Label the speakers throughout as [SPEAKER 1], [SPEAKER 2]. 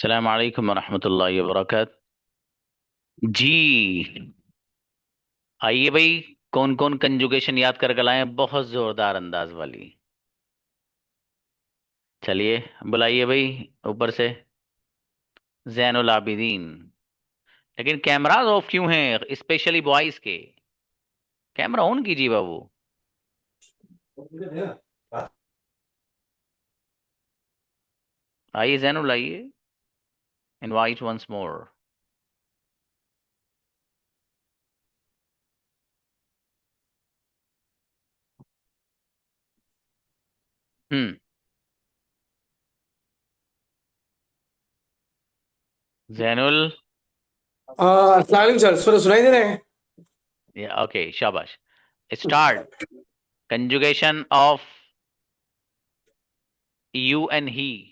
[SPEAKER 1] अस्सलाम वालेकुम वरहमतुल्लाहि वबरकात। जी, आइए भाई। कौन कौन कंजुगेशन याद कर लाए हैं? बहुत जोरदार अंदाज वाली। चलिए, बुलाइए भाई ऊपर से। जैनुल आबिदीन। लेकिन कैमरास ऑफ क्यों हैं, स्पेशली बॉयज के? कैमरा ऑन कीजिए बाबू। आइए जैनुल, आइए। Invite once more. Hmm. Zainul.
[SPEAKER 2] अस्सलाम वालेकुम सर, सुनाई दे रहे हैं।
[SPEAKER 1] ओके, शाबाश। Start. Conjugation of you and he.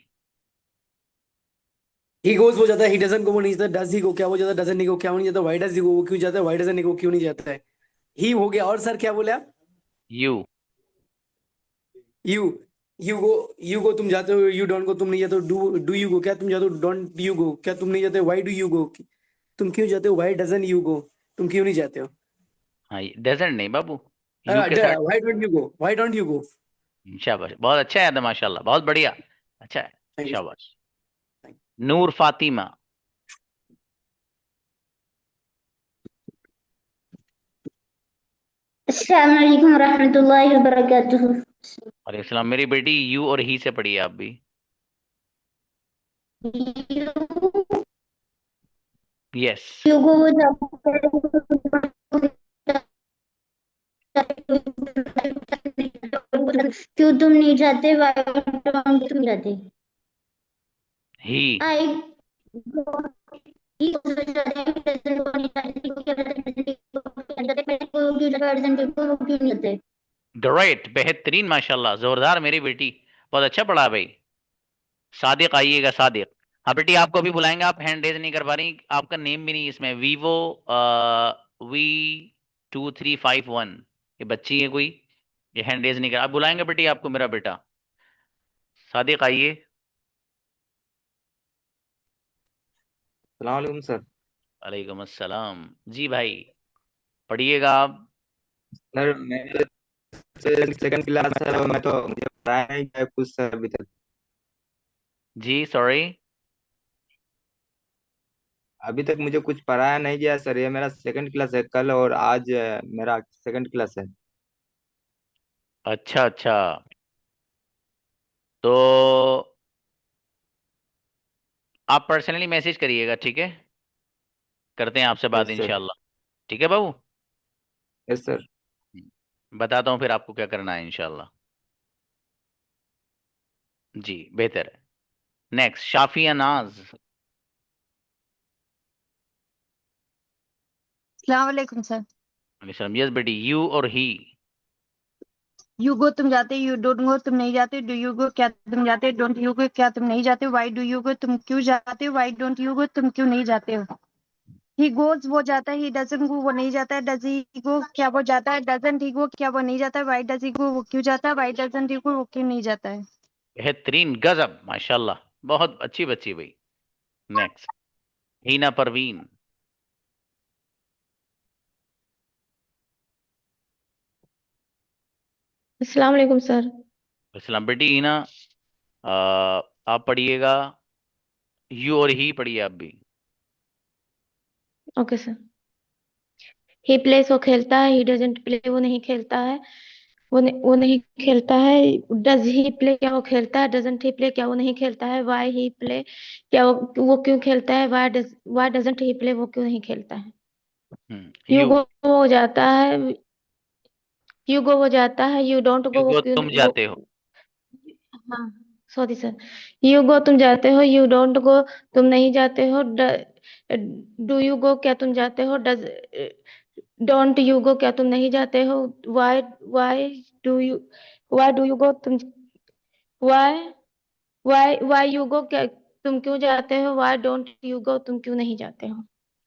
[SPEAKER 2] He goes हो जाता है, ही डजंट गो वो नहीं जाता, डज ही गो क्या हो जाता है, डजंट ही गो क्या हो नहीं जाता, व्हाई डज ही गो वो क्यों जाता है, व्हाई डजंट ही गो क्यों नहीं जाता है। ही हो गया, और सर क्या बोले आप?
[SPEAKER 1] यू।
[SPEAKER 2] यू यू गो तुम जाते हो, यू डोंट गो तुम नहीं जाते हो, डू यू गो क्या तुम जाते हो, डोंट यू गो क्या तुम नहीं जाते हो, व्हाई डू यू गो तुम क्यों जाते हो, व्हाई डजंट यू गो तुम क्यों नहीं जाते हो,
[SPEAKER 1] हाँ, डेजर्ट नहीं बाबू। यू के साथ।
[SPEAKER 2] Why don't you go, why don't you go.
[SPEAKER 1] शाबाश, बहुत अच्छा है, माशाल्लाह, बहुत बढ़िया। अच्छा है।
[SPEAKER 2] थैंक यू
[SPEAKER 1] शाबाश।
[SPEAKER 2] सर।
[SPEAKER 1] नूर फातिमा।
[SPEAKER 3] अस्सलाम वालेकुम रहमतुल्लाहि व बरकातुहू।
[SPEAKER 1] और इस्लाम, मेरी बेटी यू और ही से पढ़िए आप भी। यस।
[SPEAKER 3] युगो क्यों तुम नहीं जाते, वाई डोंट तुम जाते।
[SPEAKER 1] ही।
[SPEAKER 3] आई
[SPEAKER 1] ग्रेट, बेहतरीन, माशाल्लाह, जोरदार मेरी बेटी। बहुत अच्छा पढ़ा भाई। सादिक, आइएगा सादिक। हाँ बेटी, आपको भी बुलाएंगे, आप हैंड रेज नहीं कर पा रही, आपका नेम भी नहीं इसमें। Vivo V2351। ये बच्ची है कोई? ये हैंड रेज नहीं कर, आप बुलाएंगे बेटी आपको, मेरा बेटा। सादिक, आइए।
[SPEAKER 4] सलाम वालेकुम सर।
[SPEAKER 1] वालेकुम अस्सलाम। जी भाई, पढ़िएगा आप।
[SPEAKER 4] सर मेरे सेकंड क्लास है और मैं तो मुझे पढ़ाया नहीं गया कुछ सर अभी तक।
[SPEAKER 1] जी सॉरी।
[SPEAKER 4] अभी तक मुझे कुछ पढ़ाया नहीं गया सर, ये मेरा सेकंड क्लास है, कल और आज मेरा सेकंड क्लास है।
[SPEAKER 1] अच्छा अच्छा। तो आप पर्सनली मैसेज करिएगा, ठीक है? करते हैं आपसे बात
[SPEAKER 4] यस सर।
[SPEAKER 1] इंशाल्लाह। ठीक है बाबू।
[SPEAKER 4] Yes sir.
[SPEAKER 1] बताता हूँ फिर आपको क्या करना है इंशाल्लाह। जी, बेहतर है। नेक्स्ट, शाफिया नाज।
[SPEAKER 5] अस्सलाम वालेकुम सर।
[SPEAKER 1] यस बेटी, यू और ही।
[SPEAKER 5] यू गो तुम जाते, यू डोंट गो तुम नहीं जाते, डू यू गो क्या तुम जाते, डोंट यू गो क्या तुम नहीं जाते, व्हाई डू यू गो तुम क्यों जाते हो, व्हाई डोंट यू गो तुम क्यों नहीं जाते हो। ही गोज वो जाता है, ही डजंट गो वो नहीं जाता है, डज ही गो क्या वो जाता है, डजंट ही गो क्या वो नहीं जाता है, व्हाई डज ही गो वो क्यों जाता है, व्हाई डजंट ही गो वो क्यों नहीं जाता है।
[SPEAKER 1] बेहतरीन, गजब, माशाल्लाह। बहुत अच्छी बच्ची भाई। नेक्स्ट, हीना परवीन।
[SPEAKER 6] अस्सलाम वालेकुम सर।
[SPEAKER 1] इस्लाम बेटी हीना, आ, आप पढ़िएगा। यू और ही पढ़िए आप भी।
[SPEAKER 6] Okay sir. ही प्लेस वो खेलता है, ही डजंट प्ले वो नहीं खेलता है, वो नहीं खेलता है। डज ही प्ले क्या वो खेलता है, डजंट ही प्ले क्या वो नहीं खेलता है, वाई ही प्ले क्या वो क्यों खेलता है, वाई डजंट ही प्ले वो क्यों नहीं खेलता है। You
[SPEAKER 1] you.
[SPEAKER 6] गो हो जाता है, यू गो हो जाता है, यू डोंट
[SPEAKER 1] यू
[SPEAKER 6] गो वो
[SPEAKER 1] को
[SPEAKER 6] क्यों
[SPEAKER 1] तुम
[SPEAKER 6] वो।
[SPEAKER 1] जाते हो।
[SPEAKER 6] हाँ, सॉरी सर। यू गो तुम जाते हो, यू डोंट गो तुम नहीं जाते हो, डू यू गो क्या तुम जाते हो, डोंट यू गो क्या तुम नहीं जाते हो, why why do you why do you go तुम वाई वाई यू गो क्या तुम क्यों जाते हो, वाई डोंट यू गो तुम क्यों नहीं जाते हो।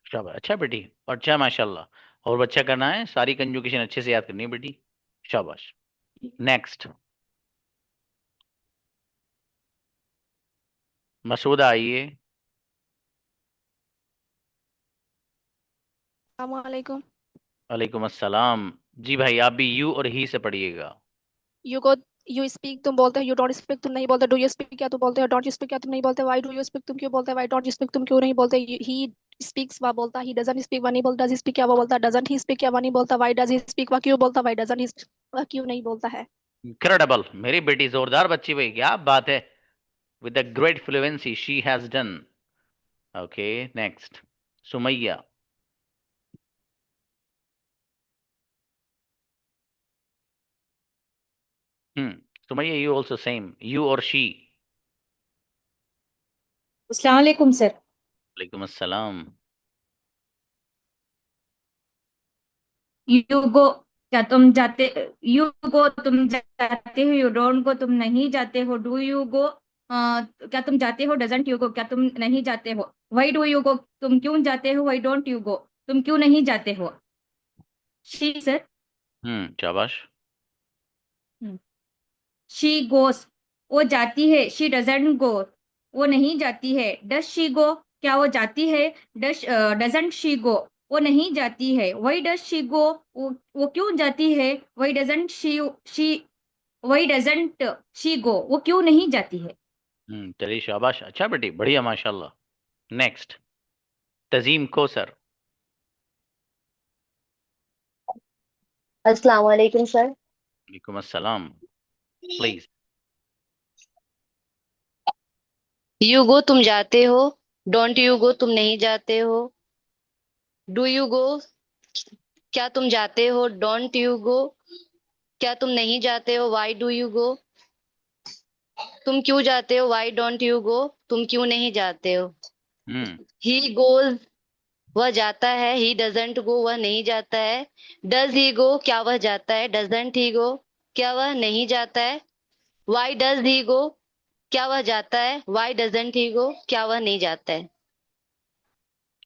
[SPEAKER 1] शाबाश, अच्छा बेटी। अच्छा, माशाल्लाह, और अच्छा करना है, सारी कंजुगेशन अच्छे से याद करनी है बेटी। शाबाश। नेक्स्ट, मसूदा, आइए।
[SPEAKER 7] वालेकुम।
[SPEAKER 1] वालेकुम अस्सलाम। जी भाई, आप भी यू और ही से पढ़िएगा।
[SPEAKER 7] यू गो, यू स्पीक तुम बोलते हो, यू डोंट स्पीक तुम नहीं बोलते, डू यू स्पीक क्या तुम बोलते हो, डोंट यू स्पीक क्या तुम नहीं बोलते, व्हाई डू यू स्पीक तुम क्यों बोलते हो, व्हाई डोंट यू स्पीक तुम क्यों नहीं बोलते, ही स्पीक्स वह बोलता, ही डजंट स्पीक वह नहीं बोलता, डज स्पीक क्या वह बोलता, डजंट ही स्पीक क्या वह नहीं बोलता, व्हाई डज ही स्पीक वह क्यों बोलता, व्हाई डजंट ही वह क्यों नहीं बोलता है।
[SPEAKER 1] इनक्रेडिबल, मेरी बेटी जोरदार बच्ची भाई, क्या बात है। With the great fluency she has done. Okay, next Sumaiya. Sumaiya, you also same, you और शी।
[SPEAKER 8] अस्सलाम वालेकुम सर।
[SPEAKER 1] वालेकुम अस्सलाम।
[SPEAKER 8] यू गो, क्या तुम जाते, यू गो तुम जाते हो, यू डोंट गो तुम नहीं जाते हो, डू यू गो क्या तुम जाते हो, डजंट यू गो क्या तुम नहीं जाते हो, व्हाई डू यू गो तुम क्यों जाते हो, व्हाई डोंट यू गो तुम क्यों नहीं जाते हो। She sir.
[SPEAKER 1] शाबाश।
[SPEAKER 8] शी गोस, वो जाती है, शी डजंट गो, वो नहीं जाती है, डस शी गो, क्या वो जाती है, डस डजंट शी गो, वो नहीं जाती है, वाई डस शी गो, वो क्यों जाती है, why doesn't she why doesn't she go, वो क्यों नहीं जाती है।
[SPEAKER 1] चलिए शाबाश, अच्छा बेटी, बढ़िया माशाल्लाह। नेक्स्ट तजीम कोसर।
[SPEAKER 9] अस्सलाम वालेकुम सर।
[SPEAKER 1] वालेकुम अस्सलाम। प्लीज।
[SPEAKER 9] यू गो तुम जाते हो, डोंट यू गो तुम नहीं जाते हो, डू यू गो क्या तुम जाते हो, डोंट यू गो क्या तुम नहीं जाते हो, व्हाई डू यू गो तुम क्यों जाते हो, व्हाई डोंट यू गो तुम क्यों नहीं जाते हो।
[SPEAKER 1] हम्म
[SPEAKER 9] ही गोज, वह जाता है, ही डजंट गो वह नहीं जाता है, डज ही गो क्या वह जाता है, डजंट ही गो क्या वह नहीं जाता है, व्हाई डज ही गो क्या वह जाता है, व्हाई डजंट ही गो क्या वह नहीं जाता है।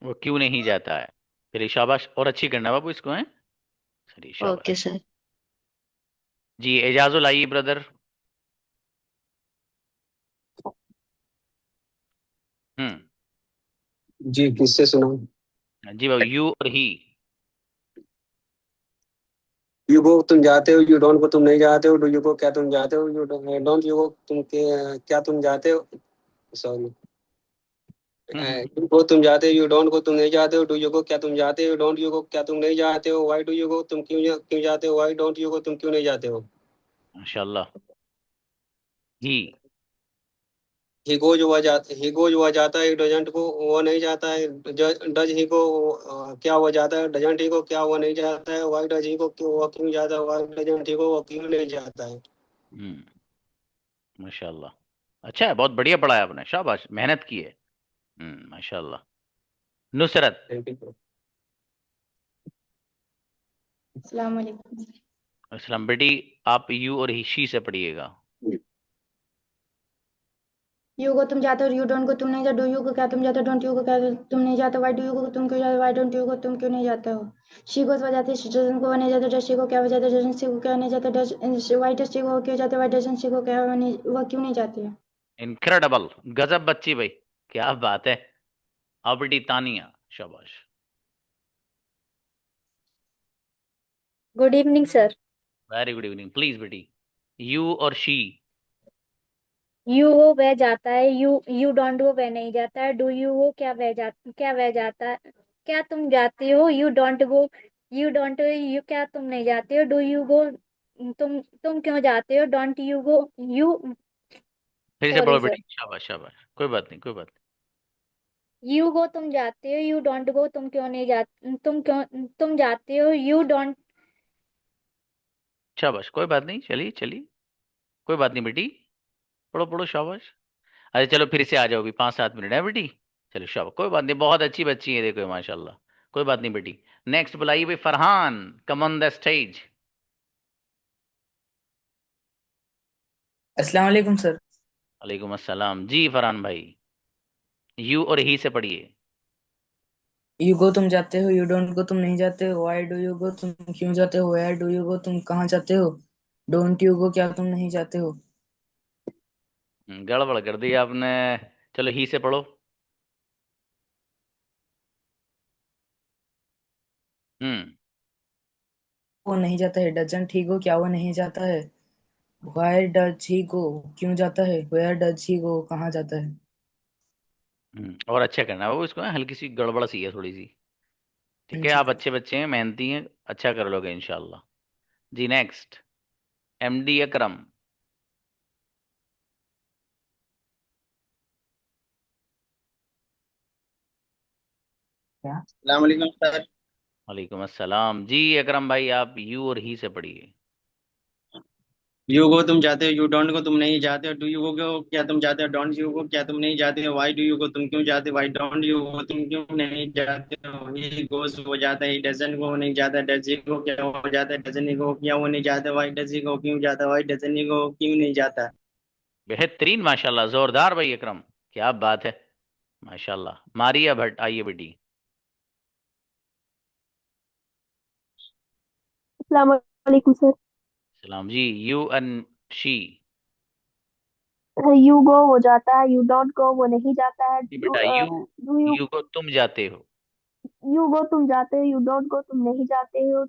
[SPEAKER 1] वो क्यों नहीं जाता है। चलिए शाबाश, और अच्छी करना बाबू इसको है। चलिए
[SPEAKER 9] ओके
[SPEAKER 1] शाबाश।
[SPEAKER 9] सर।
[SPEAKER 1] जी एजाजुल आइए ब्रदर। हम्म
[SPEAKER 2] जी, किससे सुनाऊं?
[SPEAKER 1] जी बाबू, यू और ही।
[SPEAKER 2] यू गो तुम जाते हो, यू डोंट गो तुम नहीं जाते हो, डू यू गो क्या तुम जाते हो, यू डोंट यू गो क्या तुम जाते हो, सॉरी, यू गो तुम जाते हो, यू डोंट गो तुम नहीं जाते हो, डू यू गो क्या तुम जाते हो, डोंट यू गो क्या तुम नहीं जाते हो, व्हाई डू यू गो तुम क्यों क्यों जाते हो, व्हाई डोंट यू गो तुम क्यों नहीं जाते हो।
[SPEAKER 1] माशाल्लाह। ही।
[SPEAKER 2] ही गोज वह जाता है, डजंट को वो नहीं जाता है, डज ही को क्या वो जाता है, डजंट ही को क्या वो नहीं जाता है, व्हाई डज ही को क्यों वो क्यों जाता है, व्हाई डजंट ही को वो क्यों नहीं जाता है।
[SPEAKER 1] हम्म माशाल्लाह, अच्छा है, बहुत बढ़िया पढ़ा है आपने, शाबाश, मेहनत की है। माशाल्लाह। नुसरत।
[SPEAKER 2] Thank you.
[SPEAKER 5] अस्सलाम वालेकुम।
[SPEAKER 1] अस्सलाम बेटी, आप यू और ही शी से पढ़िएगा।
[SPEAKER 5] यू गो तुम जाते हो, यू डोंट गो तुम नहीं जाते, डू यू गो क्या तुम जाते हो, डोंट यू गो क्या तुम नहीं जाते, व्हाई डू यू गो तुम क्यों जाते हो, व्हाई डोंट यू गो तुम क्यों नहीं जाते हो। शी गोस वह जाती है, शी डजंट गो वह नहीं जाते, डज शी गो क्या वह जाते, डजंट शी गो क्या नहीं जाते, डज व्हाई डज शी गो क्यों जाते, व्हाई डजंट शी गो क्या वह क्यों नहीं जाती है।
[SPEAKER 1] इनक्रेडिबल, गजब बच्ची भाई, क्या बात है। आप बेटी तानिया, शाबाश।
[SPEAKER 8] Good evening sir.
[SPEAKER 1] Very good evening, please बेटी, यू और शी।
[SPEAKER 8] यू वो वह जाता है, यू डोंट वो वह नहीं जाता है, डू यू वो क्या वह जाता है, क्या तुम जाते हो, you don't go, you don't you क्या तुम नहीं जाते हो, डू यू गो तुम क्यों जाते हो, डोंट यू गो यू,
[SPEAKER 1] फिर से
[SPEAKER 8] सॉरी
[SPEAKER 1] पढ़ो
[SPEAKER 8] सर।
[SPEAKER 1] बेटी, शाबाश शाबाश, कोई बात नहीं, कोई बात नहीं।
[SPEAKER 8] यू गो तुम जाते हो, यू डोंट गो तुम क्यों नहीं जाते, तुम जाते हो, यू डोंट।
[SPEAKER 1] शाबाश, कोई बात नहीं, चलिए चलिए, कोई बात नहीं बेटी, पढ़ो पढ़ो, शाबाश। अरे चलो फिर से आ जाओगी, 5-7 मिनट है बेटी। चलो शाबाश, कोई बात नहीं, बहुत अच्छी बच्ची है, देखो माशाल्लाह। कोई बात नहीं बेटी। नेक्स्ट बुलाइए भाई फरहान, कम ऑन द स्टेज।
[SPEAKER 10] अस्सलाम वालेकुम सर।
[SPEAKER 1] वालेकुम अस्सलाम। जी फरहान भाई, यू और ही से पढ़िए।
[SPEAKER 10] यू गो तुम जाते हो, यू डोंट गो तुम नहीं जाते हो, व्हाई डू यू गो तुम क्यों जाते हो, वेयर डू यू गो तुम कहाँ जाते हो, डोंट यू गो क्या तुम नहीं जाते हो।
[SPEAKER 1] गड़बड़ कर दी आपने। चलो ही से पढ़ो।
[SPEAKER 10] वो नहीं जाता है? डजंट ही गो, क्या वो नहीं जाता है? वायर डज ही गो, क्यों जाता है? वेयर डज ही गो, कहाँ जाता है?
[SPEAKER 1] और अच्छा करना है वो, इसको ना हल्की सी गड़बड़ सी है थोड़ी सी। ठीक है,
[SPEAKER 10] जी।
[SPEAKER 1] आप अच्छे बच्चे हैं, मेहनती हैं, अच्छा कर लोगे इंशाल्लाह। जी नेक्स्ट, एमडी अकरम।
[SPEAKER 2] अस्सलाम वालेकुम सर।
[SPEAKER 1] वालेकुम अस्सलाम जी। अकरम भाई आप यू और ही से पढ़िए।
[SPEAKER 2] यू गो तुम जाते हो, यू डोंट गो तुम नहीं जाते हो, डू यू गो क्या तुम जाते हो, डोंट यू गो क्या तुम नहीं जाते हो, वाई डू यू गो तुम क्यों जाते हो, वाई डोंट यू गो तुम क्यों नहीं जाते हो, ही गोज वो जाता है, ही डजंट गो नहीं जाता, डज ही गो क्या वो जाता है, डजंट ही गो क्या वो नहीं जाता, वाई डज ही गो क्यों जाता, वाई डजंट ही गो क्यों नहीं जाता।
[SPEAKER 1] बेहतरीन माशाल्लाह, जोरदार भाई अकरम, क्या बात है, माशाल्लाह। मारिया भट्ट आइए बेटी।
[SPEAKER 7] अस्सलाम वालेकुम सर।
[SPEAKER 1] सलाम जी। You and she.
[SPEAKER 7] You go वो जाता है, यू डोंट गो वो नहीं जाता है,
[SPEAKER 1] जी बेटा, यू
[SPEAKER 7] डू यू
[SPEAKER 1] यू को तुम जाते हो।
[SPEAKER 7] यू गो तुम जाते हो, यू डोंट गो तुम नहीं जाते हो,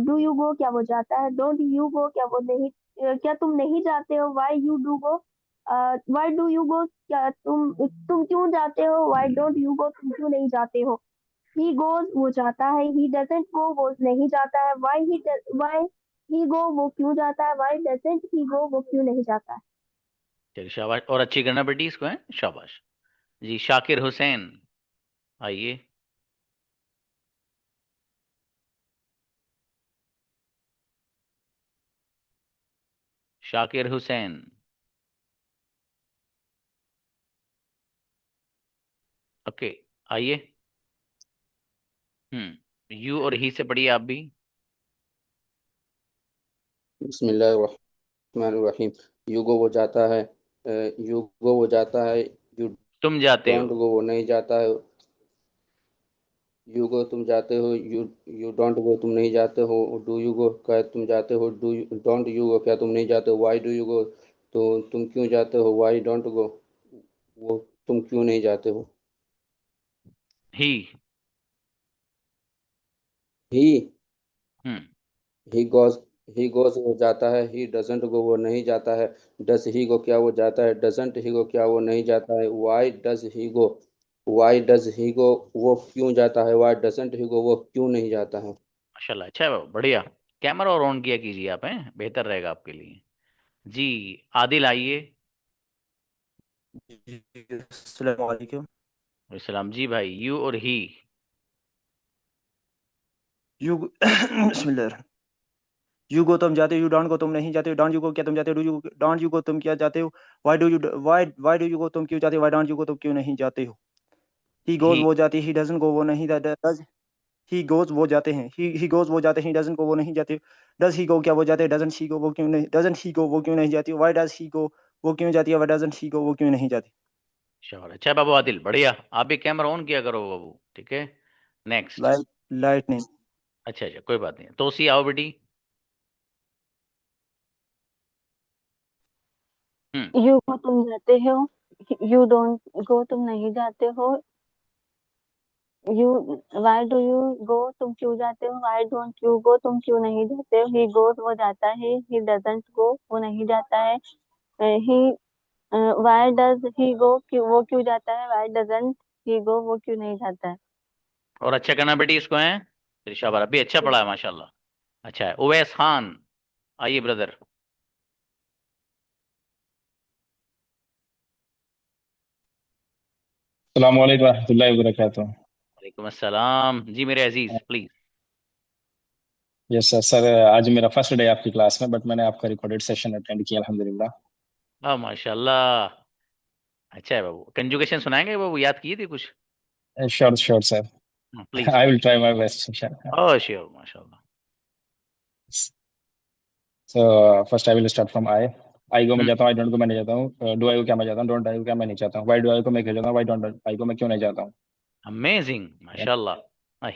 [SPEAKER 7] डू यू गो क्या वो जाता है, डोंट यू गो क्या वो नहीं क्या तुम नहीं जाते हो, why you do go why do you गो क्या तुम क्यों जाते हो, वाई डोंट यू गो तुम क्यों नहीं जाते हो, ही गोज वो जाता है, ही डजंट गो वो नहीं जाता है, वाई ही गो वो क्यों जाता है, वाई डजंट ही गो वो क्यों नहीं जाता है।
[SPEAKER 1] चलिए शाबाश, और अच्छी करना बेटी इसको, है शाबाश। जी शाकिर हुसैन आइए। शाकिर हुसैन। ओके, आइए। यू और ही से पढ़िए आप भी।
[SPEAKER 11] बिस्मिल्लाहिर्रहमानिर्रहीम। युगो वो जाता है, युगो वो जाता है, यू
[SPEAKER 1] तुम जाते
[SPEAKER 11] डोंट
[SPEAKER 1] हो।
[SPEAKER 11] गो वो नहीं जाता है, युगो तुम जाते हो, यू डोंट गो तुम नहीं जाते हो, डू यू गो क्या तुम जाते हो, डू डोंट यू गो क्या तुम नहीं जाते हो, वाई डू यू गो तो तुम क्यों जाते हो, वाई डोंट गो वो तुम क्यों नहीं जाते हो।
[SPEAKER 1] ही।
[SPEAKER 11] ही
[SPEAKER 1] हम्म
[SPEAKER 11] ही गोज ही गोज वो जाता है, ही डजंट गो वो नहीं जाता है, डस ही गो क्या वो जाता है, डजंट ही गो क्या वो नहीं जाता है, वाई डज ही गो वो क्यों जाता है, वाई डजंट ही गो वो क्यों नहीं जाता है।
[SPEAKER 1] माशाल्लाह, अच्छा है बाबू, बढ़िया। कैमरा और ऑन किया कीजिए आप, हैं, बेहतर रहेगा आपके लिए। जी आदिल आइए।
[SPEAKER 12] अस्सलाम वालेकुम।
[SPEAKER 1] सलाम जी भाई, यू और ही।
[SPEAKER 12] You Bismillah. यू गो तुम जाते हो, यू डोंट गो तुम नहीं जाते हो, डोंट यू गो क्या तुम जाते हो, do you don't you go तुम क्या जाते हो, वाई डू यू गो तुम क्यों जाते हो, वाई डोंट यू गो तुम क्यों नहीं जाते हो। He goes
[SPEAKER 1] he.
[SPEAKER 12] वो जाती है, ही डजंट गो वो नहीं डज ही गोज वो जाते हैं, ही गोज वो जाते हैं, ही डजंट गो वो नहीं जाते, डज ही गो क्या वो जाते हैं, डजंट ही गो वो क्यों नहीं, डजंट ही गो वो क्यों नहीं जाती, वाई डज ही गो वो क्यों जाती है, वाई डजंट ही गो वो क्यों नहीं जाती।
[SPEAKER 1] शाबाश, अच्छा है बाबू आदिल, बढ़िया। आप भी कैमरा ऑन किया करो बाबू, ठीक है। नेक्स्ट।
[SPEAKER 12] लाइट नहीं।
[SPEAKER 1] अच्छा अच्छा, कोई बात नहीं, तोसी आओ बेटी। हम्म
[SPEAKER 13] यू गो तुम जाते हो, यू डोंट गो तुम नहीं जाते हो, you why do you go तुम क्यों जाते हो, वाई डोंट यू गो तुम क्यों नहीं जाते हो, ही गोज वो जाता है, ही डजंट गो वो नहीं जाता है, ही वाई डज ही गो क्यों वो क्यों जाता है, वाई डजंट ही गो वो क्यों नहीं जाता है।
[SPEAKER 1] और अच्छा करना बेटी इसको, है। फिर शाबाश, अभी अच्छा पढ़ा है माशाल्लाह। अच्छा है, उवैस खान आइए ब्रदर।
[SPEAKER 14] अस्सलाम वालेकुम रहमतुल्लाहि व बरकातुहू।
[SPEAKER 1] वालेकुम अस्सलाम जी मेरे अजीज, प्लीज।
[SPEAKER 14] Yes sir. सर आज मेरा फर्स्ट डे आपकी क्लास में, बट मैंने आपका रिकॉर्डेड सेशन अटेंड किया अल्हम्दुलिल्लाह।
[SPEAKER 1] हाँ माशाल्लाह, अच्छा है बाबू। कंजुगेशन सुनाएंगे बाबू, याद किए थे कुछ?
[SPEAKER 14] Sure sure sir.
[SPEAKER 1] Please.
[SPEAKER 14] I will try my best इंशाल्लाह।
[SPEAKER 1] ओह श्योर, माशाल्लाह।
[SPEAKER 14] So first I will start from I. I को मैं
[SPEAKER 1] हम्म
[SPEAKER 14] जाता हूँ, आई डोंट को मैं नहीं जाता हूँ, डू आई को क्या मैं जाता हूँ, डोंट आई को क्या मैं नहीं जाता हूँ, वाई डू आई को मैं क्यों जाता हूँ, वाई डोंट आई को मैं क्यों नहीं जाता हूँ।
[SPEAKER 1] अमेजिंग, माशाल्लाह।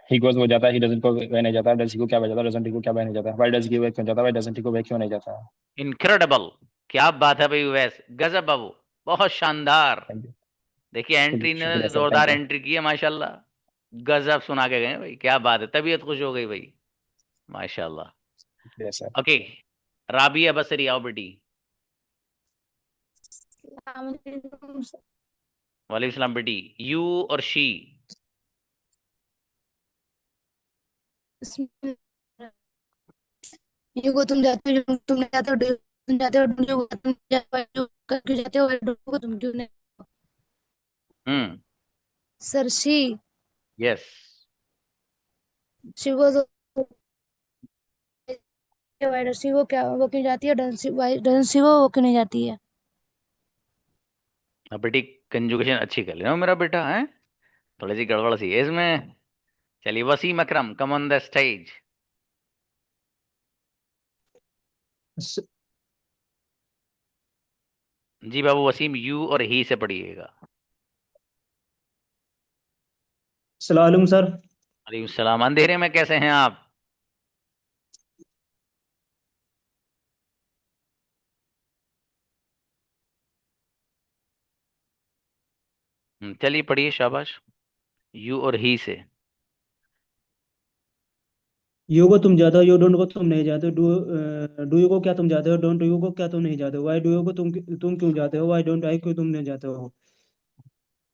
[SPEAKER 14] ही गोज वो जाता है, ही डजंट को वह नहीं जाता, डज ही को क्या वह जाता है, डजंट ही को क्या वह नहीं जाता, वाई डज ही वह क्यों जाता है, वाई डजंट ही को वह क्यों नहीं जाता।
[SPEAKER 1] इनक्रेडिबल, क्या बात है भाई उवैस, गजब बाबू, बहुत शानदार।
[SPEAKER 14] Thank you.
[SPEAKER 1] देखिए एंट्री ने
[SPEAKER 14] शुक्रिया सर, थैंक
[SPEAKER 1] जोरदार
[SPEAKER 14] यू।
[SPEAKER 1] एंट्री की है माशाल्लाह। गजब सुना के गए भाई, क्या बात है, तबीयत खुश हो गई भाई, माशाल्लाह।
[SPEAKER 14] शुक्रिया सर।
[SPEAKER 1] ओके, राबिया बसरी आओ बेटी। वालेकुम सलाम बेटी। यू और शी।
[SPEAKER 15] यू गो तुम जाते हो, तुम नहीं जाते हो, डू तुम जाते हो, डोंट यू गो तुम जाते हो, क्यों जाते हो, डोंट गो तुम क्यों नहीं।
[SPEAKER 1] Hmm.
[SPEAKER 15] Sir she
[SPEAKER 1] yes.
[SPEAKER 15] She goes, why does she go, क्या वो क्यों जाती है, डजंट शी गो वो क्यों नहीं जाती है।
[SPEAKER 1] अब बेटी कंजुगेशन अच्छी कर लेना मेरा बेटा है, थोड़ी सी गड़बड़ सी है इसमें। चलिए Wasim Akram, come on the stage. जी बाबू वसीम, यू और ही से पढ़िएगा।
[SPEAKER 12] सलाम सर।
[SPEAKER 1] वालेकुम सलाम। अंधेरे में कैसे हैं आप? चलिए पढ़िए, शाबाश। यू और ही से।
[SPEAKER 12] यू को तुम जाते हो, यू डोंट को तुम नहीं जाते हो, डू यू को क्या तुम जाते हो, डोंट यू को क्या तुम नहीं जाते हो, वाई डू यू को तुम क्यों जाते हो, वाई डोंट आई क्यों तुम नहीं जाते हो।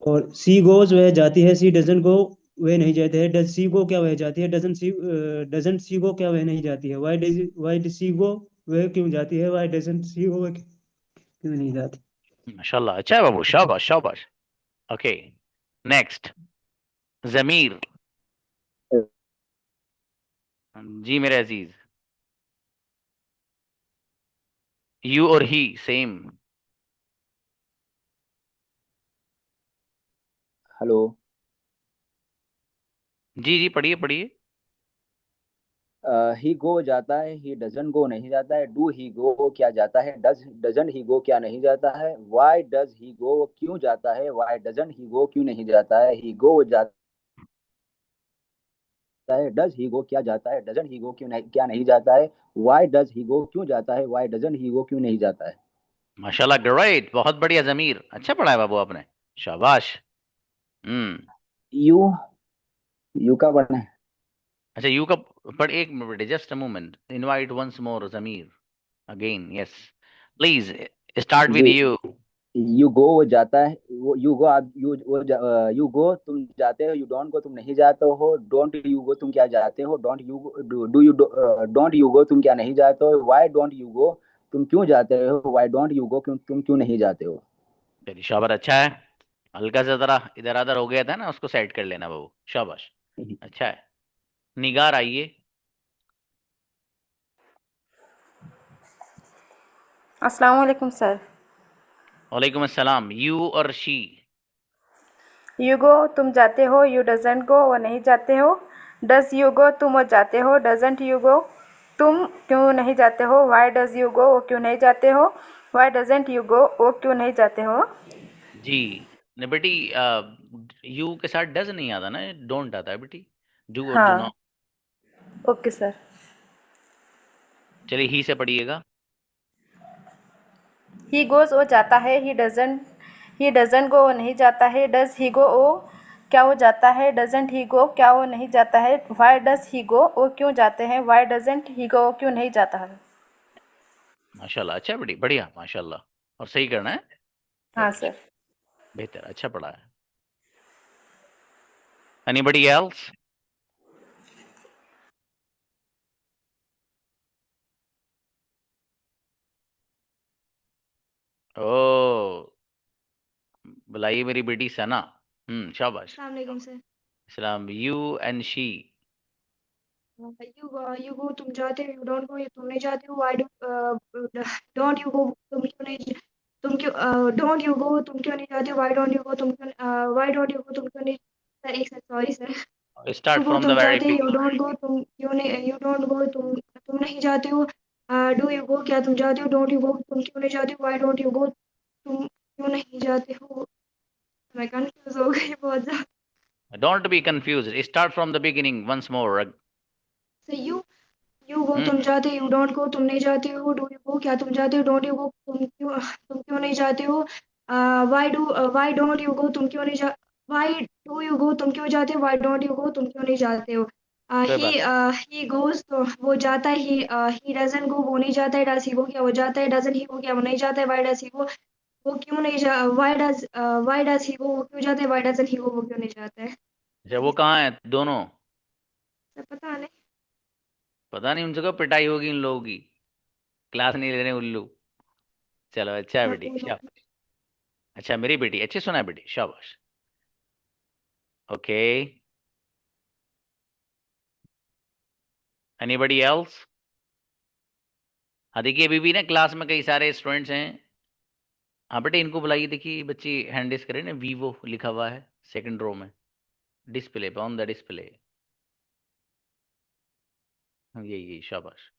[SPEAKER 12] और सी गोज वह जाती है, सी डजन गो वह नहीं जाते हैं, डज सी गो क्या वह जाती है, डजन सी गो क्या वह नहीं जाती है, वाई डज सी गो वह क्यों जाती है, वाई डजन सी गो वह क्यों नहीं जाती।
[SPEAKER 1] माशाल्लाह, अच्छा है बाबू, शाबाश शाबाश। ओके, नेक्स्ट जमीर। जी मेरे अजीज। यू और ही सेम।
[SPEAKER 16] हेलो।
[SPEAKER 1] जी जी पढ़िए पढ़िए।
[SPEAKER 16] ही गो जाता है, ही डजन गो नहीं जाता है, डू ही गो क्या जाता है, डजन ही गो क्या नहीं जाता है, वाई डज ही गो क्यों जाता है, वाई डजन ही गो क्यों नहीं जाता है, ही गो जाता है, डज ही गो क्या जाता है, डजन ही गो क्यों नहीं क्या नहीं जाता है, वाई डज ही गो क्यों जाता है, वाई डजन ही गो क्यों नहीं जाता है।
[SPEAKER 1] माशाल्लाह, ग्रेट, बहुत बढ़िया जमीर, अच्छा पढ़ा है बाबू आपने, शाबाश।
[SPEAKER 16] यू यू का पढ़ना है।
[SPEAKER 1] अच्छा यू का पढ़, एक minute, just a moment, invite once more Zameer again, yes please, start with
[SPEAKER 16] ji,
[SPEAKER 1] you.
[SPEAKER 16] You go वो जाता है, वो यू गो आप यू गो तुम जाते हो, यू डोंट गो तुम नहीं जाते हो, डोंट यू गो तुम क्या जाते हो, don't you do you don't you go तुम क्या नहीं जाते हो, वाई डोंट यू गो तुम क्यों जाते हो, वाई डोंट यू गो क्यों तुम क्यों नहीं जाते हो।
[SPEAKER 1] चलिए शाबाश, अच्छा है। हल्का सा जरा इधर उधर हो गया था ना, उसको साइड कर लेना बाबू, शाबाश, अच्छा है। निगार आइए।
[SPEAKER 17] अस्सलाम वालेकुम सर।
[SPEAKER 1] वालेकुम अस्सलाम। यू और शी।
[SPEAKER 17] यू गो तुम जाते हो, यू डजंट गो वो नहीं जाते हो, डज यू गो तुम वो जाते हो, डजंट यू गो तुम क्यों नहीं जाते हो, वाई डज यू गो वो क्यों नहीं जाते हो, वाई डजंट यू गो वो क्यों नहीं जाते हो।
[SPEAKER 1] जी ने बेटी, यू के साथ डज नहीं आता ना, डोंट आता है बेटी, डू और डू
[SPEAKER 17] हाँ
[SPEAKER 1] नॉट।
[SPEAKER 17] Okay sir.
[SPEAKER 1] चलिए ही से पढ़िएगा।
[SPEAKER 17] ही गोज वो जाता है, ही डजंट गो वो नहीं जाता है, डज ही गो वो क्या वो जाता है, डजंट ही गो क्या वो नहीं जाता है, वाई डज ही गो वो क्यों जाते हैं, वाई डजंट ही गो वो क्यों नहीं जाता है।
[SPEAKER 1] माशाल्लाह, अच्छा बेटी, बढ़िया, माशाल्लाह, और सही करना है।
[SPEAKER 17] हाँ सर।
[SPEAKER 1] बेहतर, अच्छा पढ़ा है। Anybody else? ओ, बुलाइए मेरी बेटी सना। शाबाश।
[SPEAKER 18] अस्सलाम वालेकुम सर।
[SPEAKER 1] सलाम। You and she.
[SPEAKER 18] You go तुम जाते हो, यू डोंट गो ये तुम नहीं जाते हो, व्हाई डोंट यू गो तुम क्यों नहीं, तुम क्यों डोंट यू गो तुम क्यों नहीं जाते हो, व्हाई डोंट यू गो तुम क्यों व्हाई डोंट यू गो तुम क्यों नहीं। सर एक second, sorry sir.
[SPEAKER 1] Start
[SPEAKER 18] you go
[SPEAKER 1] from the
[SPEAKER 18] तुम
[SPEAKER 1] वेरी
[SPEAKER 18] जाते हो, यू
[SPEAKER 1] बिगिनिंग।
[SPEAKER 18] डोंट गो तुम क्यों नहीं, यू डोंट गो तुम नहीं जाते हो, डू यू गो क्या तुम जाते हो, डोंट यू गो तुम क्यों नहीं जाते हो, व्हाई डोंट यू गो तुम क्यों नहीं जाते हो। मैं कंफ्यूज हो गई बहुत ज्यादा।
[SPEAKER 1] Don't be confuse, start from the beginning once more.
[SPEAKER 18] Sir you go तुम जाते हो, यू डोंट गो तुम नहीं जाते हो, डू यू गो क्या तुम जाते हो, डोंट यू गो तुम क्यों नहीं जाते हो, वाई डोंट यू गो तुम क्यों नहीं जा, वाई डू यू गो तुम क्यों जाते हो, वाई डोंट यू गो तुम क्यों नहीं जाते हो।
[SPEAKER 1] कोई
[SPEAKER 18] ही
[SPEAKER 1] बात
[SPEAKER 18] ही गोज तो वो जाता है, ही डजंट गो वो नहीं जाता है, डज ही गो क्या वो जाता है, डजंट ही गो क्या वो नहीं जाता है, वाई डज ही गो वो क्यों नहीं जा वाई डज ही गो वो क्यों जाता है, वाई डजंट ही गो वो क्यों नहीं जाता है।
[SPEAKER 1] अच्छा, वो कहाँ है दोनों?
[SPEAKER 18] सब पता नहीं।
[SPEAKER 1] पता नहीं, उनसे कब पिटाई होगी इन लोगों की, क्लास नहीं ले रहे उल्लू। चलो अच्छा है
[SPEAKER 18] हाँ,
[SPEAKER 1] बेटी,
[SPEAKER 18] दोनों।
[SPEAKER 1] शाबाश। अच्छा मेरी बेटी अच्छे सुना है बेटी, शाबाश। Okay, anybody else? हाँ देखिए, अभी भी ना क्लास में कई सारे स्टूडेंट्स हैं। हाँ बेटे, इनको बुलाइए। देखिए बच्ची हैंड रेस करे ना, वीवो लिखा हुआ है सेकंड रो में, डिस्प्ले पे, ऑन द डिस्प्ले। यही शाबाश।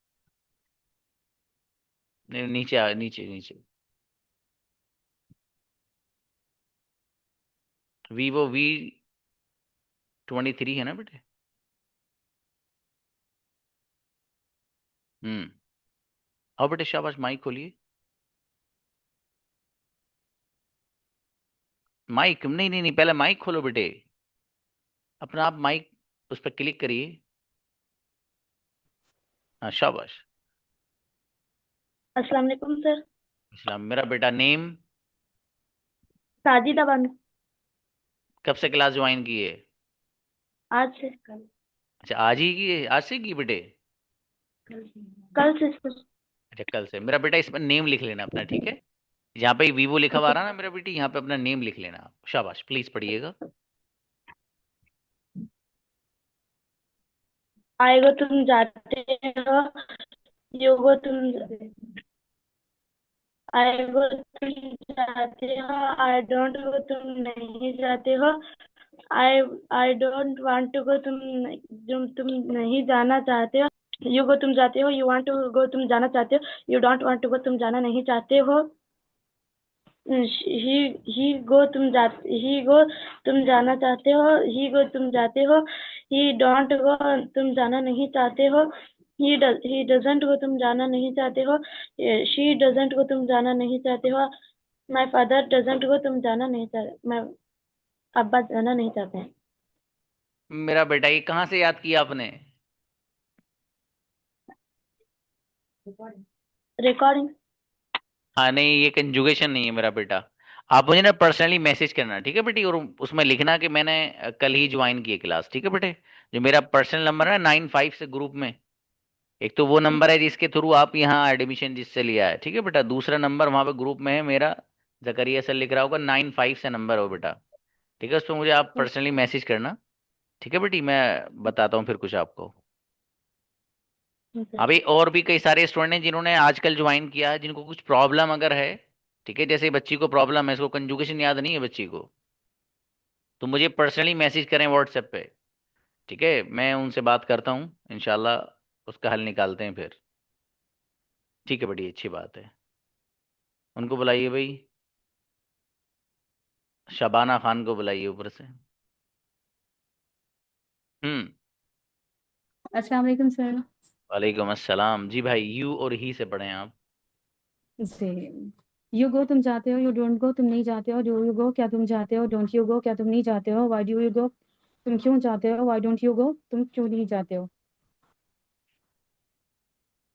[SPEAKER 1] नहीं, नीचे नीचे नीचे। Vivo V23 है ना बेटे? आओ बेटे, शाबाश। माइक खोलिए। माइक नहीं नहीं नहीं, पहले माइक खोलो बेटे अपना। आप माइक उस पर क्लिक करिए। हाँ शाबाश।
[SPEAKER 19] अस्सलाम वालेकुम सर।
[SPEAKER 1] इस्लाम। मेरा बेटा नेम?
[SPEAKER 19] साजिदा बानो।
[SPEAKER 1] कब से क्लास ज्वाइन की है?
[SPEAKER 19] आज से कल।
[SPEAKER 1] अच्छा, आज ही की है? आज से की बेटे?
[SPEAKER 19] कल से सर।
[SPEAKER 1] अच्छा कल से। मेरा बेटा इसमें नेम लिख लेना अपना, ठीक है? यहाँ पे वीवो लिखा हुआ आ रहा ना मेरा बेटी, यहाँ पे अपना नेम लिख लेना आप। शाबाश, प्लीज पढ़िएगा।
[SPEAKER 19] आएगो तुम जाते हो, योगो तुम आएगो तुम जाते हो, आई डोंट गो तुम नहीं जाते हो, I I don't want to go तुम नहीं जाना चाहते हो, यू गो तुम जाते हो, यू वांट टू गो तुम जाना चाहते हो, you don't want to go तुम जाना नहीं चाहते हो, ही गो ही गो तुम जाना चाहते हो, ही गो तुम जाते हो, ही डोंट गो तुम जाना नहीं चाहते हो, ही डजंट गो तुम जाना नहीं चाहते हो, शी डजंट गो तुम जाना नहीं चाहते हो, माय फादर डजंट गो तुम जाना नहीं चाहते, मैं अब्बा जाना नहीं चाहते हैं।
[SPEAKER 1] मेरा बेटा ये कहाँ से याद किया आपने?
[SPEAKER 19] रिकॉर्डिंग।
[SPEAKER 1] हाँ नहीं, ये कंजुगेशन नहीं है मेरा बेटा। आप मुझे ना पर्सनली मैसेज करना, ठीक है बेटी? और उसमें लिखना कि मैंने कल ही ज्वाइन की है क्लास, ठीक है बेटे? जो मेरा पर्सनल नंबर है 95 से ग्रुप में, एक तो वो नंबर है जिसके थ्रू आप यहाँ एडमिशन जिससे लिया है, ठीक है बेटा? दूसरा नंबर वहाँ पे ग्रुप में है मेरा, जकरिया सर लिख रहा होगा, 95 से नंबर हो बेटा, ठीक है? उस पर मुझे आप पर्सनली मैसेज करना, ठीक है बेटी? मैं बताता हूँ फिर कुछ आपको। अभी और भी कई सारे स्टूडेंट हैं जिन्होंने आजकल ज्वाइन किया है, जिनको कुछ प्रॉब्लम अगर है, ठीक है? जैसे बच्ची को प्रॉब्लम है, इसको कंजुगेशन याद नहीं है बच्ची को, तो मुझे पर्सनली मैसेज करें व्हाट्सएप पे, ठीक है? मैं उनसे बात करता हूँ, इंशाल्लाह उसका हल निकालते हैं फिर। ठीक है बेटी, अच्छी बात है। उनको बुलाइए भाई, शबाना खान को बुलाइए ऊपर से। हम्म।
[SPEAKER 20] अस्सलाम वालेकुम सर।
[SPEAKER 1] वालेकुम अस्सलाम। जी भाई, यू और ही से पढ़ें आप।
[SPEAKER 20] जी। यू गो तुम जाते हो, यू डोंट गो तुम नहीं जाते हो, डू यू गो क्या तुम जाते हो, डोंट यू गो क्या तुम नहीं जाते हो, वाई डू यू गो तुम क्यों जाते हो, वाई डोंट यू गो तुम क्यों नहीं जाते हो।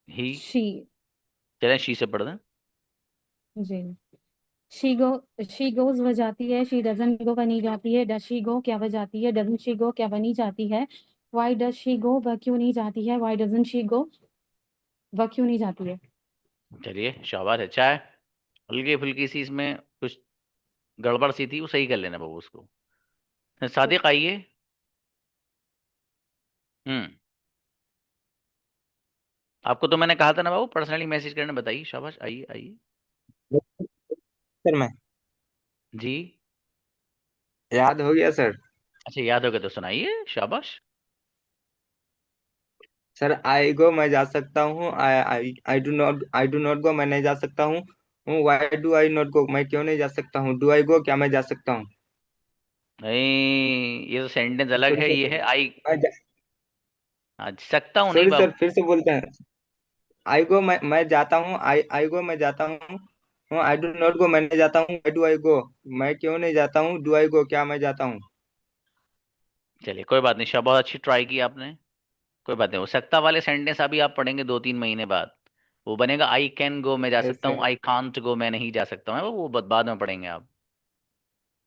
[SPEAKER 1] ही।
[SPEAKER 20] शी।
[SPEAKER 1] चलें शी से पढ़ दें।
[SPEAKER 20] जी। शी गो शी गोज वह जाती है, शी डजंट गो वह नहीं जाती है, डज शी गो क्या वह जाती है, डजंट शी गो क्या वह नहीं जाती है, वाई डज शी गो वह क्यों नहीं जाती है, वाई डजंट शी गो वह क्यों नहीं जाती है।
[SPEAKER 1] चलिए शाबाश, अच्छा है। हल्की फुल्की सी इसमें कुछ गड़बड़ सी थी, वो सही कर लेना बाबू उसको। सादिक आइए। हम्म। आपको तो मैंने कहा था ना बाबू, पर्सनली मैसेज करने। बताइए, शाबाश, आइए आइए।
[SPEAKER 4] सर मैं
[SPEAKER 1] जी।
[SPEAKER 4] याद हो गया सर।
[SPEAKER 1] अच्छा याद हो गया तो सुनाइए, शाबाश।
[SPEAKER 4] सर आई गो मैं जा सकता हूँ, आई डू नॉट गो मैं नहीं जा सकता हूँ, why do I not go मैं क्यों नहीं जा सकता हूँ, डू आई गो क्या मैं जा सकता हूँ।
[SPEAKER 1] नहीं, ये तो सेंटेंस अलग
[SPEAKER 4] सॉरी
[SPEAKER 1] है,
[SPEAKER 4] सर।
[SPEAKER 1] ये है आई।
[SPEAKER 4] मैं जा,
[SPEAKER 1] आज सकता हूँ नहीं
[SPEAKER 4] सॉरी सर
[SPEAKER 1] बाबू।
[SPEAKER 4] फिर से बोलते हैं। आई गो मैं जाता हूँ, आई गो मैं जाता हूँ, आई डू नॉट गो मैं नहीं जाता हूँ, आई डू आई गो मैं क्यों नहीं जाता हूँ, डू आई गो क्या मैं जाता हूँ।
[SPEAKER 1] चलिए कोई बात नहीं, शाह बहुत अच्छी ट्राई की आपने। कोई बात नहीं, हो सकता वाले सेंटेंस अभी आप पढ़ेंगे 2-3 महीने बाद, वो बनेगा आई कैन गो मैं जा सकता
[SPEAKER 4] ऐसे
[SPEAKER 1] हूँ, आई कांट गो मैं नहीं जा सकता हूँ, वो बाद में पढ़ेंगे आप।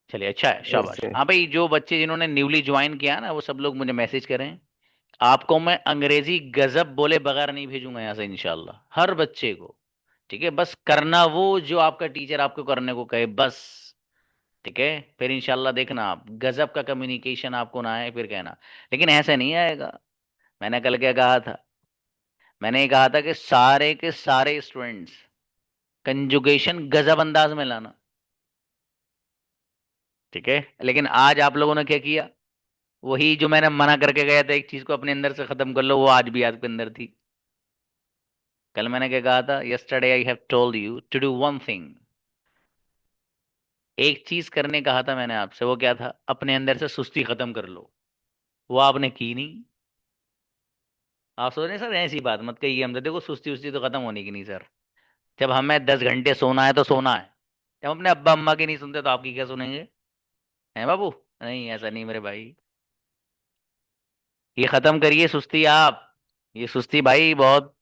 [SPEAKER 1] चलिए अच्छा है, शाबाश।
[SPEAKER 4] ऐसे
[SPEAKER 1] हाँ भाई, जो बच्चे जिन्होंने न्यूली ज्वाइन किया ना वो सब लोग मुझे मैसेज करें। आपको मैं अंग्रेजी गजब बोले बगैर नहीं भेजूंगा यहाँ से इंशाल्लाह, हर बच्चे को। ठीक है, बस करना वो जो आपका टीचर आपको करने को कहे बस। ठीक है, फिर इंशाल्लाह देखना आप गजब का कम्युनिकेशन आपको ना आए फिर कहना। लेकिन ऐसा नहीं आएगा। मैंने कल क्या कहा था? मैंने ये कहा था कि सारे के सारे स्टूडेंट्स कंजुगेशन गजब अंदाज में लाना। ठीक है, लेकिन आज आप लोगों ने क्या किया? वही जो मैंने मना करके गया था एक चीज को अपने अंदर से खत्म कर लो, वो आज भी आपके अंदर थी। कल मैंने क्या कहा था? Yesterday I have told you to do one thing. एक चीज करने कहा था मैंने आपसे, वो क्या था? अपने अंदर से सुस्ती खत्म कर लो। वो आपने की नहीं। आप सोच रहे हैं सर ऐसी बात मत कहिए हमसे, देखो सुस्ती उस्ती तो खत्म होने की नहीं सर। जब हमें 10 घंटे सोना है तो सोना है। जब अपने अब्बा अम्मा की नहीं सुनते तो आपकी क्या सुनेंगे? हैं बाबू? नहीं, ऐसा नहीं मेरे भाई। ये खत्म करिए सुस्ती आप। ये सुस्ती भाई बहुत,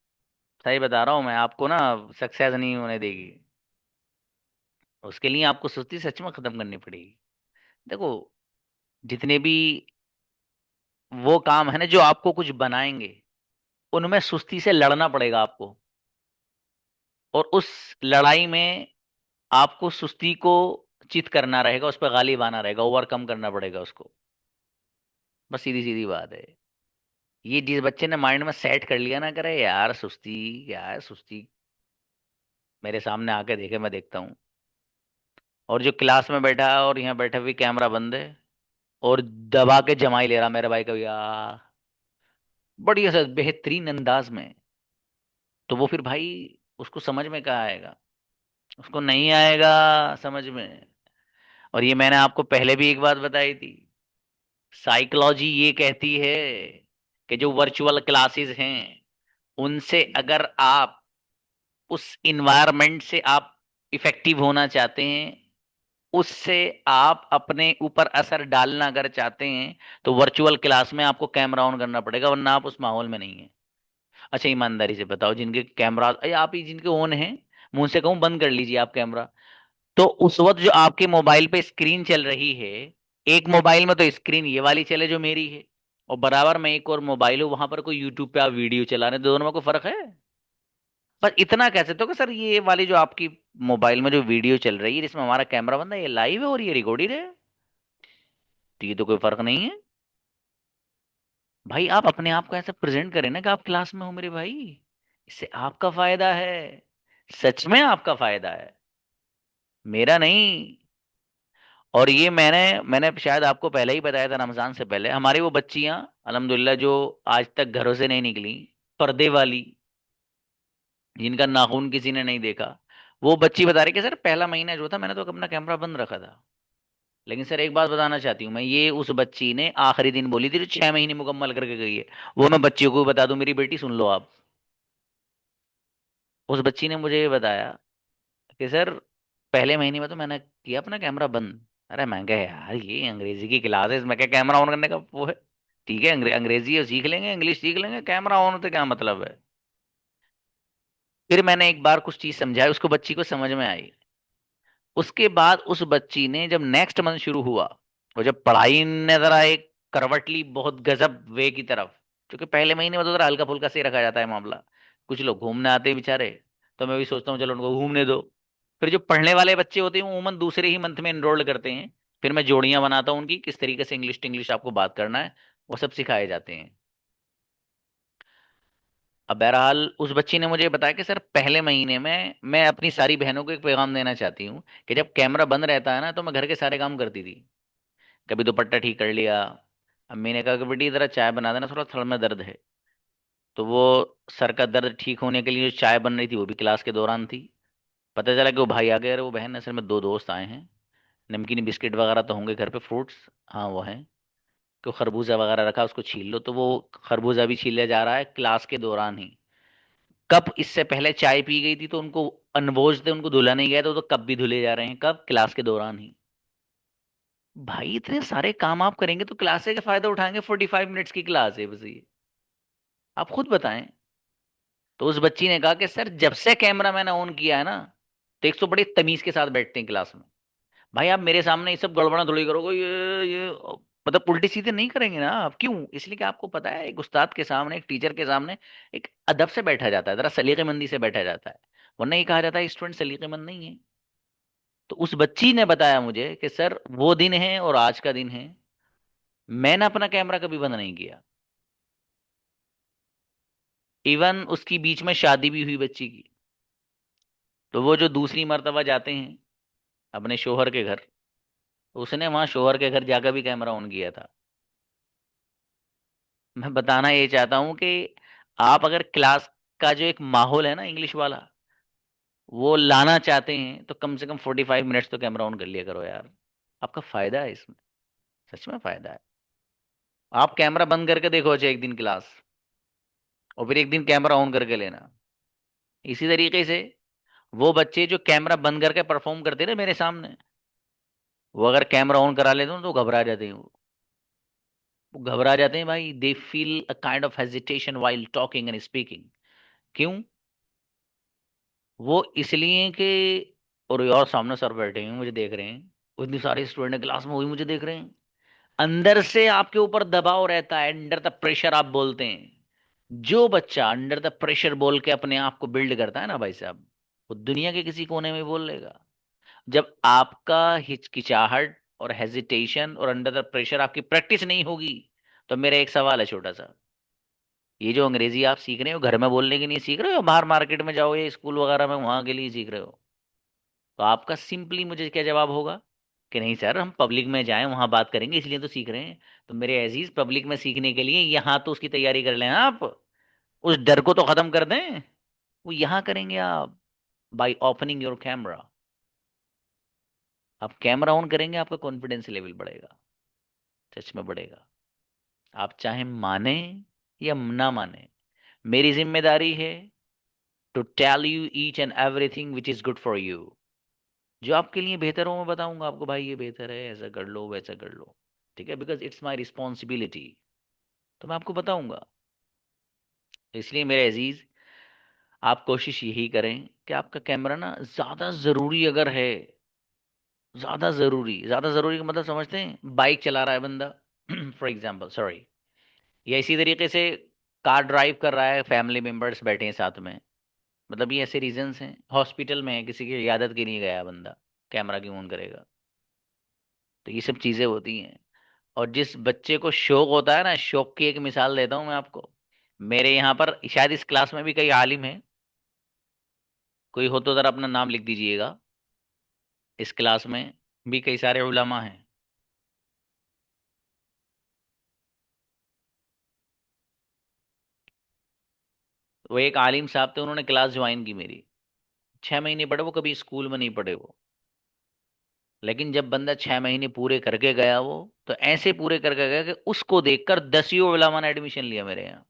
[SPEAKER 1] सही बता रहा हूँ मैं आपको ना, सक्सेस नहीं होने देगी। उसके लिए आपको सुस्ती सच में खत्म करनी पड़ेगी। देखो, जितने भी वो काम है ना जो आपको कुछ बनाएंगे, उनमें सुस्ती से लड़ना पड़ेगा आपको। और उस लड़ाई में आपको सुस्ती को चित करना रहेगा, उस पर गालिब आना रहेगा, ओवरकम करना पड़ेगा उसको। बस सीधी सीधी बात है। ये जिस बच्चे ने माइंड में सेट कर लिया ना, करे यार सुस्ती, यार सुस्ती, मेरे सामने आके देखे, मैं देखता हूँ। और जो क्लास में बैठा है और यहाँ बैठा हुई कैमरा बंद है और दबा के जमाई ले रहा मेरे भाई का यार, बढ़िया से बेहतरीन अंदाज में, तो वो फिर भाई उसको समझ में कहाँ आएगा? उसको नहीं आएगा समझ में। और ये मैंने आपको पहले भी एक बात बताई थी। साइकोलॉजी ये कहती है कि जो वर्चुअल क्लासेस हैं उनसे अगर आप, उस इन्वायरमेंट से आप इफेक्टिव होना चाहते हैं, उससे आप अपने ऊपर असर डालना अगर चाहते हैं, तो वर्चुअल क्लास में आपको कैमरा ऑन करना पड़ेगा, वरना आप उस माहौल में नहीं है। अच्छा ईमानदारी से बताओ, जिनके कैमरा आप ही जिनके ऑन है, मुंह से कहूं बंद कर लीजिए आप कैमरा, तो उस वक्त जो आपके मोबाइल पे स्क्रीन चल रही है, एक मोबाइल में तो स्क्रीन ये वाली चले जो मेरी है, और बराबर में एक और मोबाइल हो वहां पर कोई यूट्यूब पे आप वीडियो चला रहे हैं, दोनों में कोई फर्क है? बस इतना कह सकते हो कि सर ये वाली जो आपकी मोबाइल में जो वीडियो चल रही है जिसमें हमारा कैमरा बंद है, ये लाइव है और ये रिकॉर्डेड है, तो ये तो कोई फर्क नहीं है। भाई आप अपने आप को ऐसे प्रेजेंट करें ना कि आप क्लास में हो मेरे भाई। इससे आपका फायदा है, सच में आपका फायदा है, मेरा नहीं। और ये मैंने शायद आपको पहले ही बताया था, रमजान से पहले हमारी वो बच्चियां अल्हम्दुलिल्लाह जो आज तक घरों से नहीं निकली, पर्दे वाली, जिनका नाखून किसी ने नहीं देखा, वो बच्ची बता रही कि सर पहला महीना जो था मैंने तो अपना कैमरा बंद रखा था। लेकिन सर एक बात बताना चाहती हूँ मैं, ये उस बच्ची ने आखिरी दिन बोली थी जो 6 महीने मुकम्मल करके गई है। वो मैं बच्चियों को भी बता दूं, मेरी बेटी सुन लो आप। उस बच्ची ने मुझे ये बताया कि सर पहले महीने में तो मैंने किया अपना कैमरा बंद। अरे मैं कहा यार ये अंग्रेजी की क्लास है, इसमें क्या कैमरा ऑन करने का वो है? ठीक है, अंग्रेजी है सीख लेंगे, इंग्लिश सीख लेंगे, कैमरा ऑन होते क्या मतलब है? फिर मैंने एक बार कुछ चीज समझाई, उसको बच्ची को समझ में आई। उसके बाद उस बच्ची ने जब नेक्स्ट मंथ शुरू हुआ, और जब पढ़ाई ने जरा एक करवट ली बहुत गजब वे की तरफ, क्योंकि पहले महीने में तो जरा हल्का फुल्का से रखा जाता है मामला, कुछ लोग घूमने आते हैं बेचारे, तो मैं भी सोचता हूँ चलो उनको घूमने दो। फिर जो पढ़ने वाले बच्चे होते हैं वो उमूमन दूसरे ही मंथ में एनरोल्ड करते हैं। फिर मैं जोड़ियां बनाता हूँ उनकी, किस तरीके से इंग्लिश इंग्लिश आपको बात करना है, वो सब सिखाए जाते हैं। अब बहरहाल उस बच्ची ने मुझे बताया कि सर पहले महीने में मैं अपनी सारी बहनों को एक पैगाम देना चाहती हूँ कि जब कैमरा बंद रहता है ना तो मैं घर के सारे काम करती थी। कभी दुपट्टा ठीक कर लिया, अम्मी ने कहा कि बेटी जरा चाय बना देना, थोड़ा थड़ में दर्द है, तो वो सर का दर्द ठीक होने के लिए जो चाय बन रही थी वो भी क्लास के दौरान थी। पता चला कि वो भाई आ गए, अरे वो बहन असल में दो दोस्त आए हैं, नमकीन बिस्किट वगैरह तो होंगे घर पे, फ्रूट्स हाँ वो हैं, तो खरबूजा वगैरह रखा उसको छील लो, तो वो खरबूजा भी छीला जा रहा है क्लास के दौरान ही। कब इससे पहले चाय पी गई थी तो उनको अनवोज थे, उनको धुला नहीं गया था, तो कब भी धुले जा रहे हैं, कब? क्लास के दौरान ही। भाई इतने सारे काम आप करेंगे तो क्लास से क्या फायदा उठाएंगे? 45 मिनट्स की क्लास है बस ये, आप खुद बताएं। तो उस बच्ची ने कहा कि सर जब से कैमरा मैंने ऑन किया है ना, तो एक तो बड़ी तमीज के साथ बैठते हैं क्लास में। भाई आप मेरे सामने ये सब गड़बड़ा थोड़ी करोगे, ये मतलब उल्टी सीधे नहीं करेंगे ना आप। क्यों? इसलिए कि आपको पता है एक उस्ताद के सामने, एक टीचर के सामने एक अदब से बैठा जाता है, जरा सलीकेमंदी से बैठा जाता है, वरना ये कहा जाता है स्टूडेंट सलीकेमंद नहीं है। तो उस बच्ची ने बताया मुझे कि सर वो दिन है और आज का दिन है, मैंने अपना कैमरा कभी बंद नहीं किया। इवन उसकी बीच में शादी भी हुई बच्ची की, तो वो जो दूसरी मर्तबा जाते हैं अपने शोहर के घर, उसने वहां शोहर के घर जाकर भी कैमरा ऑन किया था। मैं बताना ये चाहता हूं कि आप अगर क्लास का जो एक माहौल है ना इंग्लिश वाला, वो लाना चाहते हैं तो कम से कम 45 मिनट्स तो कैमरा ऑन कर लिया करो यार। आपका फायदा है इसमें, सच में फायदा है। आप कैमरा बंद करके देखो अच्छा एक दिन क्लास, और फिर एक दिन कैमरा ऑन करके लेना। इसी तरीके से वो बच्चे जो कैमरा बंद करके परफॉर्म करते ना मेरे सामने, वो अगर कैमरा ऑन करा लेते हो तो घबरा जाते हैं वो घबरा जाते हैं भाई। They feel a kind of hesitation while talking and speaking. क्यों? वो इसलिए कि और यार सामने सर बैठे हैं मुझे देख रहे हैं, इतनी सारे स्टूडेंट क्लास में, वही मुझे देख रहे हैं। अंदर से आपके ऊपर दबाव रहता है, अंडर द प्रेशर आप बोलते हैं। जो बच्चा अंडर द प्रेशर बोल के अपने आप को बिल्ड करता है ना भाई साहब, वो दुनिया के किसी कोने में बोल लेगा। जब आपका हिचकिचाहट और हेजिटेशन और अंडर द प्रेशर आपकी प्रैक्टिस नहीं होगी, तो मेरा एक सवाल है छोटा सा, ये जो अंग्रेजी आप सीख रहे हो घर में बोलने के लिए सीख रहे हो, बाहर मार्केट में जाओ या स्कूल वगैरह में वहां के लिए सीख रहे हो? तो आपका सिंपली मुझे क्या जवाब होगा कि नहीं सर हम पब्लिक में जाएं वहां बात करेंगे इसलिए तो सीख रहे हैं। तो मेरे अजीज, पब्लिक में सीखने के लिए यहाँ तो उसकी तैयारी कर लें आप, उस डर को तो खत्म कर दें। वो यहाँ करेंगे आप बाई ओपनिंग योर कैमरा। आप कैमरा ऑन करेंगे, आपका कॉन्फिडेंस लेवल बढ़ेगा, सच में बढ़ेगा। आप चाहे माने या ना माने, मेरी जिम्मेदारी है to tell you each and everything which is good for you. जो आपके लिए बेहतर हो मैं बताऊंगा आपको, भाई ये बेहतर है, ऐसा कर लो वैसा कर लो, ठीक है, बिकॉज इट्स माई रिस्पॉन्सिबिलिटी। तो मैं आपको बताऊंगा। इसलिए मेरे अजीज, आप कोशिश यही करें कि आपका कैमरा ना ज़्यादा ज़रूरी अगर है, ज़्यादा ज़रूरी का मतलब समझते हैं? बाइक चला रहा है बंदा फॉर एग्जाम्पल, सॉरी, या इसी तरीके से कार ड्राइव कर रहा है, फैमिली मेम्बर्स बैठे हैं साथ में, मतलब ये ऐसे रीजंस हैं। हॉस्पिटल में है, किसी की इयादत के लिए गया बंदा, कैमरा क्यों ऑन करेगा? तो ये सब चीज़ें होती हैं। और जिस बच्चे को शौक होता है ना, शौक की एक मिसाल देता हूँ मैं आपको। मेरे यहाँ पर शायद इस क्लास में भी कई आलिम हैं, कोई हो तो ज़रा अपना नाम लिख दीजिएगा। इस क्लास में भी कई सारे उलमा हैं। वो एक आलिम साहब थे, उन्होंने क्लास ज्वाइन की मेरी, 6 महीने पढ़े वो, कभी स्कूल में नहीं पढ़े वो। लेकिन जब बंदा 6 महीने पूरे करके गया वो, तो ऐसे पूरे करके गया कि उसको देखकर 10 उलमा ने एडमिशन लिया मेरे यहाँ।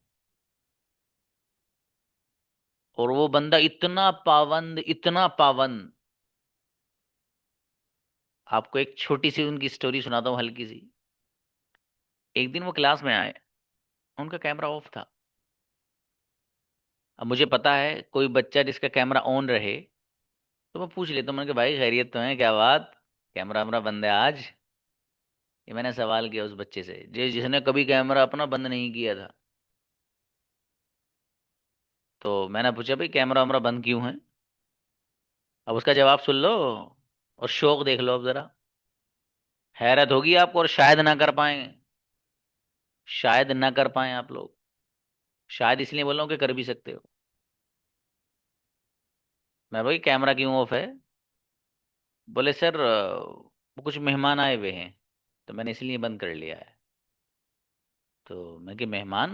[SPEAKER 1] और वो बंदा इतना पाबंद, इतना पाबंद। आपको एक छोटी सी उनकी स्टोरी सुनाता हूँ, हल्की सी। एक दिन वो क्लास में आए, उनका कैमरा ऑफ था। अब मुझे पता है कोई बच्चा जिसका कैमरा ऑन रहे तो मैं पूछ लेता हूँ, मैंने कहा भाई खैरियत तो है, क्या बात, कैमरा वैमरा बंद है आज? ये मैंने सवाल किया उस बच्चे से जिसने कभी कैमरा अपना बंद नहीं किया था। तो मैंने पूछा भाई कैमरा वैमरा बंद क्यों है? अब उसका जवाब सुन लो और शौक देख लो अब जरा। हैरत होगी आपको, और शायद ना कर पाए, शायद ना कर पाए आप लोग। शायद इसलिए बोल रहा हूँ कि कर भी सकते हो। मैं भाई कैमरा क्यों ऑफ है? बोले सर वो कुछ मेहमान आए हुए हैं, तो मैंने इसलिए बंद कर लिया है। तो मैं कि मेहमान,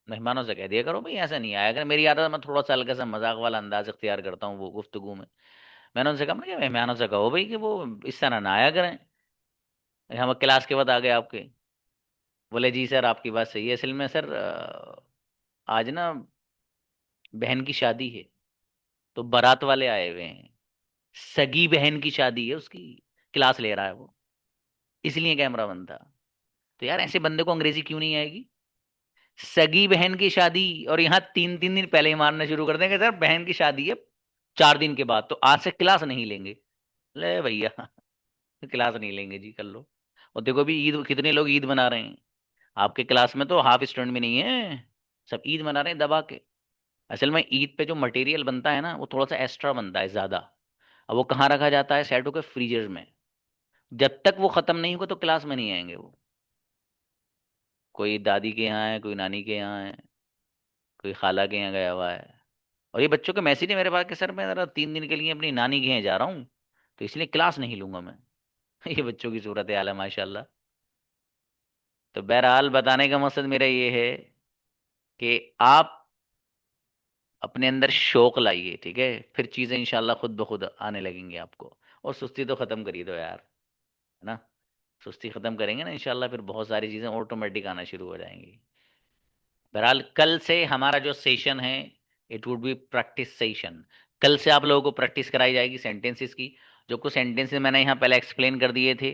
[SPEAKER 1] मेहमानों से कह दिया करो भाई ऐसा नहीं आया। अगर मेरी आदत है, मैं थोड़ा सा हल्का सा मजाक वाला अंदाज इख्तियार करता हूँ वो गुफ्तगू में। मैंने उनसे कहा, मैं कि मेहमानों से कहो भाई कि वो इस तरह ना आया करें, हम क्लास के बाद आ गए आपके। बोले जी सर आपकी बात सही है, असल में सर आज ना बहन की शादी है, तो बारात वाले आए हुए हैं, सगी बहन की शादी है उसकी, क्लास ले रहा है वो, इसलिए कैमरा बंद था। तो यार ऐसे बंदे को अंग्रेजी क्यों नहीं आएगी? सगी बहन की शादी, और यहाँ 3 दिन पहले ही मारना शुरू कर देंगे, सर बहन की शादी है 4 दिन के बाद, तो आज से क्लास नहीं लेंगे। ले भैया क्लास नहीं लेंगे जी, कर लो। और देखो भी ईद, कितने लोग ईद मना रहे हैं आपके क्लास में, तो हाफ स्टूडेंट भी नहीं है, सब ईद मना रहे हैं दबा के। असल में ईद पे जो मटेरियल बनता है ना, वो थोड़ा सा एक्स्ट्रा बनता है ज्यादा। अब वो कहाँ रखा जाता है? सेट होकर फ्रीजर में। जब तक वो खत्म नहीं होगा तो क्लास में नहीं आएंगे वो। कोई दादी के यहाँ है, कोई नानी के यहाँ है, कोई खाला के यहाँ गया हुआ है। और ये बच्चों के मैसेज है मेरे पास कि सर मैं जरा 3 दिन के लिए अपनी नानी के यहाँ जा रहा हूँ, तो इसलिए क्लास नहीं लूंगा मैं। ये बच्चों की सूरत हाल है माशाल्लाह। तो बहरहाल बताने का मकसद मेरा ये है कि आप अपने अंदर शौक लाइए, ठीक है? फिर चीजें इंशाल्लाह खुद ब खुद आने लगेंगी आपको। और सुस्ती तो खत्म करिए दो यार, है ना? सुस्ती खत्म करेंगे ना इंशाल्लाह, फिर बहुत सारी चीजें ऑटोमेटिक आना शुरू हो जाएंगी। बहरहाल कल से हमारा जो सेशन है, it would be practice session. कल से आप लोगों को प्रैक्टिस कराई जाएगी सेंटेंसेस की। जो कुछ सेंटेंसेस मैंने यहाँ पहले एक्सप्लेन कर दिए थे,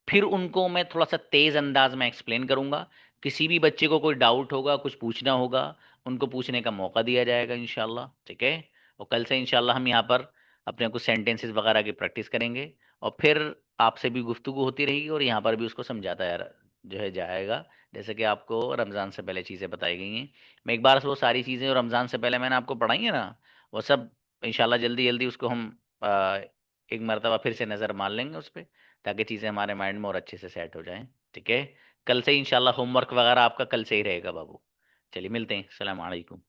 [SPEAKER 1] फिर उनको मैं थोड़ा सा तेज अंदाज में एक्सप्लेन करूंगा। किसी भी बच्चे को कोई डाउट होगा, कुछ पूछना होगा, उनको पूछने का मौका दिया जाएगा इंशाल्लाह, ठीक है? और कल से इंशाल्लाह हम यहाँ पर अपने कुछ सेंटेंसेस वगैरह की प्रैक्टिस करेंगे, और फिर आपसे भी गुफ्तगू होती रहेगी, और यहाँ पर भी उसको समझाता है जो है जाएगा। जैसे कि आपको रमज़ान से पहले चीज़ें बताई गई हैं, मैं एक बार से वो सारी चीज़ें जो रमज़ान से पहले मैंने आपको पढ़ाई है ना, वो सब इंशाल्लाह जल्दी जल्दी उसको हम एक मरतबा फिर से नज़र मार लेंगे उस पर, ताकि चीज़ें हमारे माइंड में और अच्छे से सेट हो जाएं, ठीक है? कल से इंशाल्लाह होमवर्क वगैरह आपका कल से ही रहेगा बाबू। चलिए मिलते हैं, अस्सलाम वालेकुम।